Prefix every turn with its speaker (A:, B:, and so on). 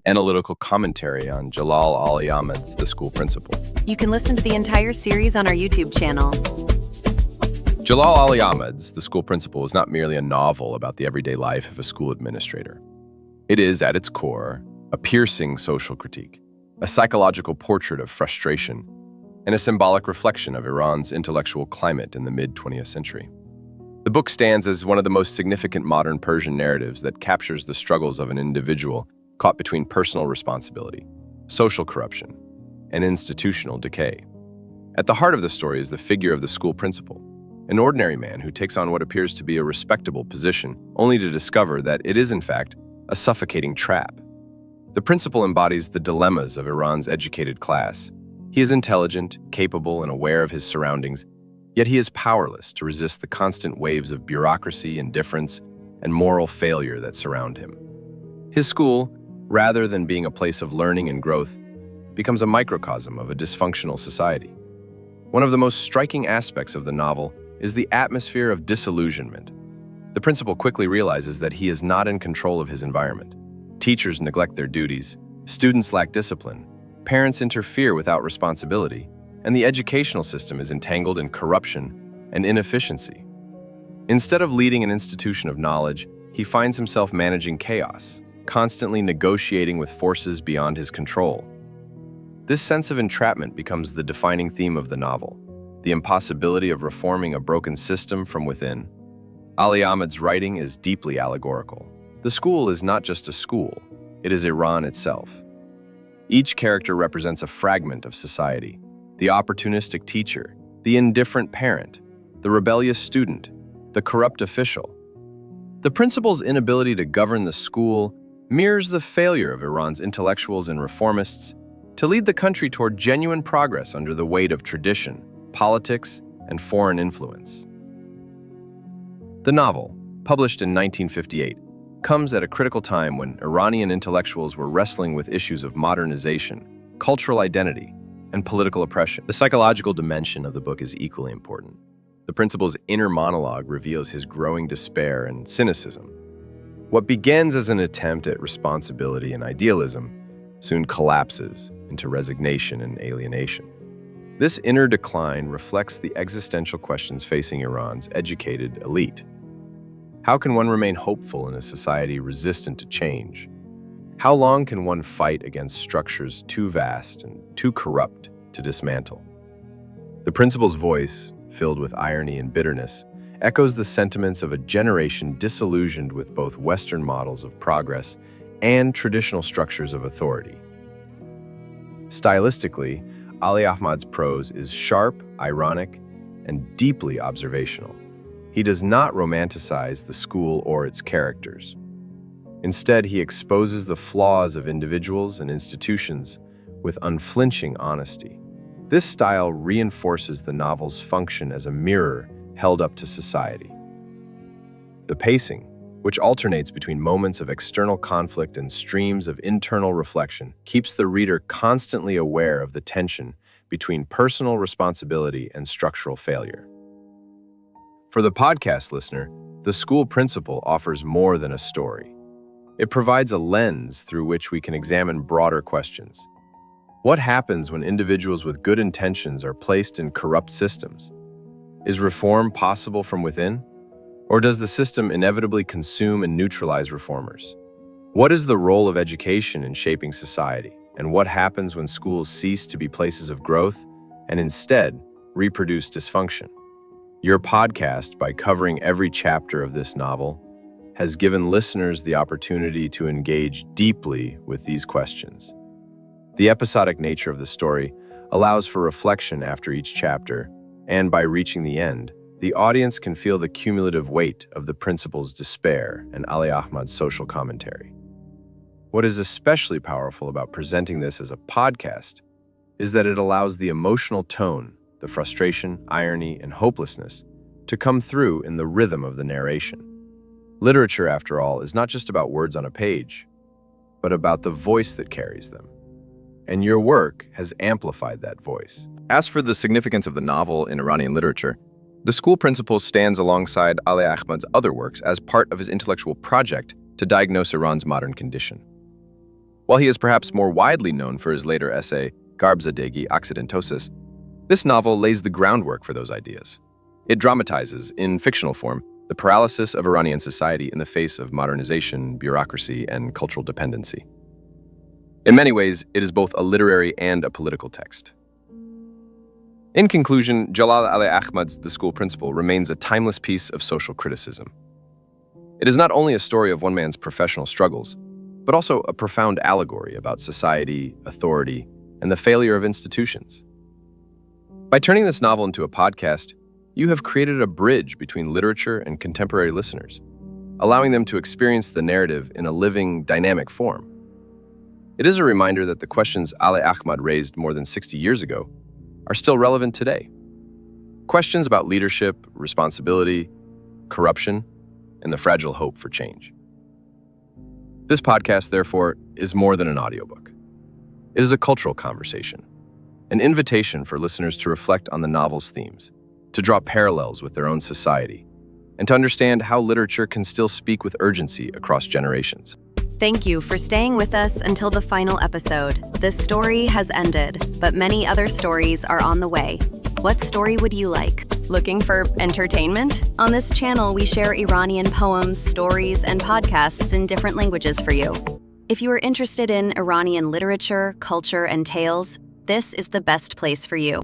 A: analytical commentary on Jalal Ahmad's The School Principal.
B: You can listen to the entire series on our YouTube channel.
A: Jalal Ahmad's The School Principal is not merely a novel about the everyday life of a school administrator. It is, at its core, a piercing social critique, a psychological portrait of frustration, and a symbolic reflection of Iran's intellectual climate in the mid-20th century. The book stands as one of the most significant modern Persian narratives that captures the struggles of an individual caught between personal responsibility, social corruption, and institutional decay. At the heart of the story is the figure of the school principal, an ordinary man who takes on what appears to be a respectable position, only to discover that it is, in fact, a suffocating trap. The principal embodies the dilemmas of Iran's educated class. He is intelligent, capable, and aware of his surroundings, yet he is powerless to resist the constant waves of bureaucracy, indifference, and moral failure that surround him. His school, rather than being a place of learning and growth, becomes a microcosm of a dysfunctional society. One of the most striking aspects of the novel is the atmosphere of disillusionment. The principal quickly realizes that he is not in control of his environment. Teachers neglect their duties, students lack discipline, parents interfere without responsibility, and the educational system is entangled in corruption and inefficiency. Instead of leading an institution of knowledge, he finds himself managing chaos, constantly negotiating with forces beyond his control. This sense of entrapment becomes the defining theme of the novel, the impossibility of reforming a broken system from within. Ali Ahmad's writing is deeply allegorical. The school is not just a school, it is Iran itself. Each character represents a fragment of society: the opportunistic teacher, the indifferent parent, the rebellious student, the corrupt official. The principal's inability to govern the school mirrors the failure of Iran's intellectuals and reformists to lead the country toward genuine progress under the weight of tradition, politics, and foreign influence. The novel, published in 1958, comes at a critical time when Iranian intellectuals were wrestling with issues of modernization, cultural identity, and political oppression. The psychological dimension of the book is equally important. The principal's inner monologue reveals his growing despair and cynicism. What begins as an attempt at responsibility and idealism soon collapses into resignation and alienation. This inner decline reflects the existential questions facing Iran's educated elite. How can one remain hopeful in a society resistant to change? How long can one fight against structures too vast and too corrupt to dismantle? The principal's voice, filled with irony and bitterness, echoes the sentiments of a generation disillusioned with both Western models of progress and traditional structures of authority. Stylistically, Ali Ahmad's prose is sharp, ironic, and deeply observational. He does not romanticize the school or its characters. Instead, he exposes the flaws of individuals and institutions with unflinching honesty. This style reinforces the novel's function as a mirror held up to society. The pacing, which alternates between moments of external conflict and streams of internal reflection, keeps the reader constantly aware of the tension between personal responsibility and structural failure. For the podcast listener, The School Principal offers more than a story. It provides a lens through which we can examine broader questions. What happens when individuals with good intentions are placed in corrupt systems? Is reform possible from within? Or does the system inevitably consume and neutralize reformers? What is the role of education in shaping society? And what happens when schools cease to be places of growth and instead reproduce dysfunction? Your podcast, by covering every chapter of this novel, has given listeners the opportunity to engage deeply with these questions. The episodic nature of the story allows for reflection after each chapter, and by reaching the end, the audience can feel the cumulative weight of the principal's despair and Ali Ahmad's social commentary. What is especially powerful about presenting this as a podcast is that it allows the emotional tone, the frustration, irony, and hopelessness to come through in the rhythm of the narration. Literature, after all, is not just about words on a page, but about the voice that carries them. And your work has amplified that voice.
C: As for the significance of the novel in Iranian literature, The School Principal stands alongside Ali Ahmad's other works as part of his intellectual project to diagnose Iran's modern condition. While he is perhaps more widely known for his later essay, Garbzadegi Occidentosis, this novel lays the groundwork for those ideas. It dramatizes, in fictional form, the paralysis of Iranian society in the face of modernization, bureaucracy, and cultural dependency. In many ways, it is both a literary and a political text. In conclusion, Jalal Ahmad's The School Principal remains a timeless piece of social criticism. It is not only a story of one man's professional struggles, but also a profound allegory about society, authority, and the failure of institutions. By turning this novel into a podcast, you have created a bridge between literature and contemporary listeners, allowing them to experience the narrative in a living, dynamic form. It is a reminder that the questions Ali Ahmad raised more than 60 years ago are still relevant today. Questions about leadership, responsibility, corruption, and the fragile hope for change. This podcast, therefore, is more than an audiobook. It is a cultural conversation, an invitation for listeners to reflect on the novel's themes, to draw parallels with their own society, and to understand how literature can still speak with urgency across generations.
B: Thank you for staying with us until the final episode. This story has ended, but many other stories are on the way. What story would you like? Looking for entertainment? On this channel, we share Iranian poems, stories, and podcasts in different languages for you. If you are interested in Iranian literature, culture, and tales, this is the best place for you.